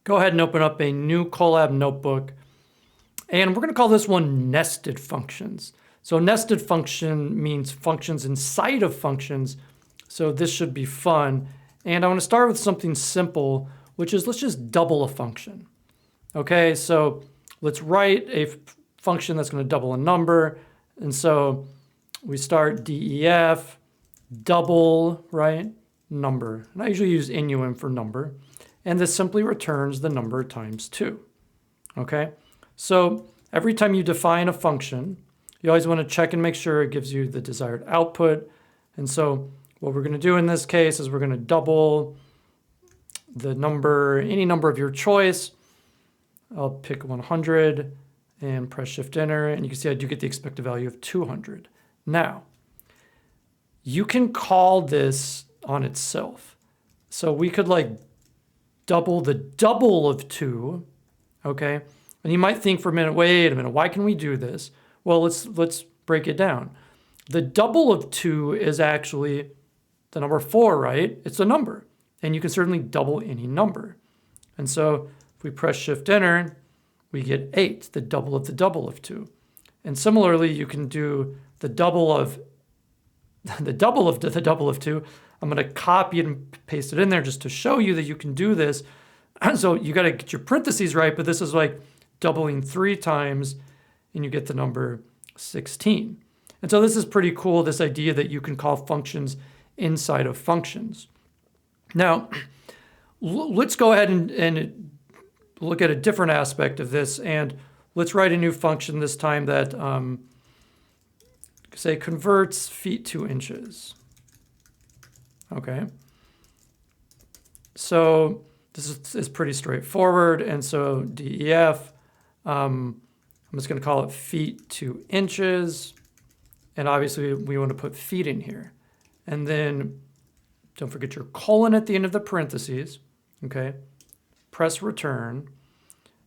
go ahead and open up a new Colab notebook. And we're going to call this one nested functions. So nested function means functions inside of functions. So this should be fun. And I want to start with something simple, which is let's just double a function. Okay, so let's write a function that's going to double a number. And so we start def double, right, number. And I usually use inum for number. And this simply returns the number times 2. Okay, so every time you define a function, you always want to check and make sure it gives you the desired output. And so what we're going to do in this case is we're going to double the number, any number of your choice. I'll pick 100 and press Shift Enter, and you can see I do get the expected value of 200. Now, you can call this on itself. So we could like double the double of 2, okay? And you might think for a minute, wait a minute, why can we do this? Well, let's break it down. The double of 2 is actually the number 4, right? It's a number, and you can certainly double any number. And so if we press Shift Enter, we get 8, the double of 2. And similarly, you can do the double of the double of 2. I'm going to copy it and paste it in there just to show you that you can do this. So you got to get your parentheses right, but this is like doubling 3 times, and you get the number 16. And so this is pretty cool, this idea that you can call functions inside of functions. Now, let's go ahead and look at a different aspect of this, and let's write a new function this time that, say, converts feet to inches. Okay. So this is pretty straightforward, and so def, I'm just going to call it feet to inches, and obviously we want to put feet in here. And then don't forget your colon at the end of the parentheses, okay? Press return,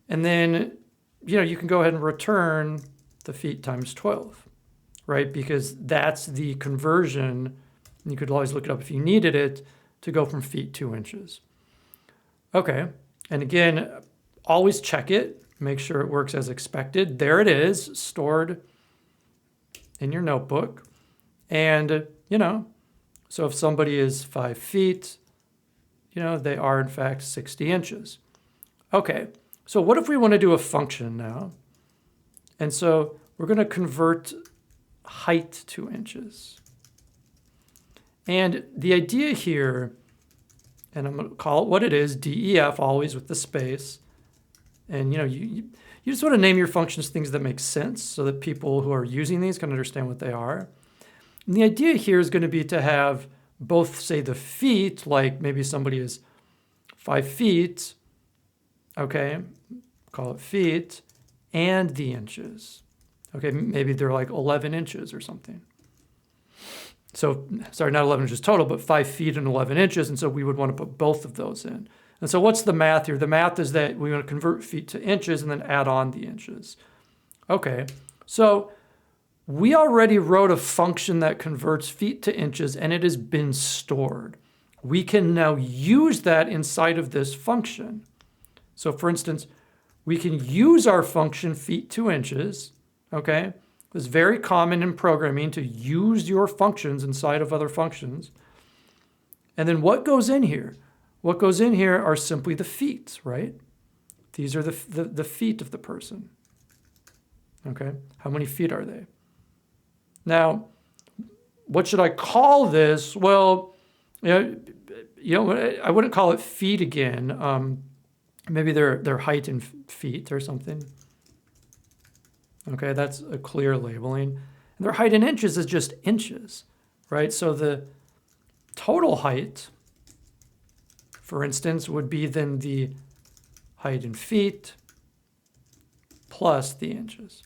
and then, you can go ahead and return the feet times 12, right? Because that's the conversion. You could always look it up if you needed it to go from feet to inches. Okay, and again, always check it, make sure it works as expected. There it is, stored in your notebook. And, so if somebody is 5 feet, they are in fact 60 inches. Okay, so what if we want to do a function now? And so we're going to convert height to inches. And the idea here, and I'm going to call it what it is, def, always with the space. And you just want to name your functions things that make sense so that people who are using these can understand what they are. And the idea here is going to be to have both, say, the feet, like maybe somebody is 5 feet, okay, call it feet, and the inches. Okay, maybe they're like 11 inches or something. So, sorry, not 11 inches total, but 5 feet and 11 inches. And so we would want to put both of those in. And so what's the math here? The math is that we want to convert feet to inches and then add on the inches. Okay, so we already wrote a function that converts feet to inches, and it has been stored. We can now use that inside of this function. So for instance, we can use our function feet to inches, okay? It's very common in programming to use your functions inside of other functions. And then what goes in here? What goes in here are simply the feet, right? These are the feet of the person. Okay, how many feet are they? Now, what should I call this? Well, I wouldn't call it feet again. Maybe their height in feet or something. Okay, that's a clear labeling. And their height in inches is just inches, right? So the total height, for instance, would be then the height in feet plus the inches.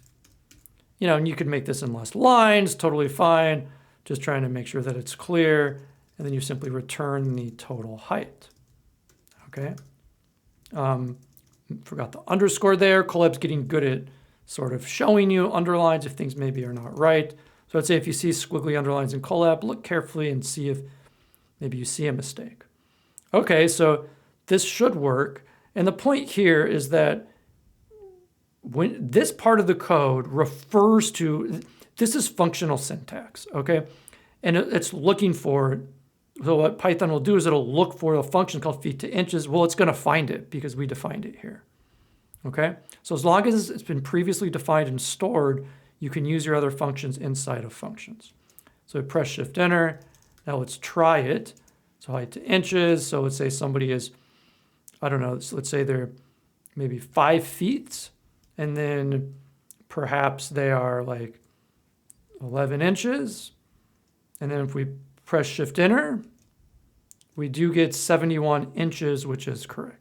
And you could make this in less lines, totally fine. Just trying to make sure that it's clear. And then you simply return the total height. Okay. Forgot the underscore there. Colab's getting good at sort of showing you underlines if things maybe are not right. So I'd say if you see squiggly underlines in Colab, look carefully and see if maybe you see a mistake. Okay, so this should work. And the point here is that when this part of the code refers to, this is functional syntax, okay? And it's looking for, so what Python will do is it'll look for a function called feet to inches. Well, it's gonna find it because we defined it here, okay? So as long as it's been previously defined and stored, you can use your other functions inside of functions. So we press Shift Enter. Now let's try it. So height to inches. So let's say somebody is, I don't know, so let's say they're maybe 5 feet, and then perhaps they are like 11 inches. And then if we press Shift Enter, we do get 71 inches, which is correct.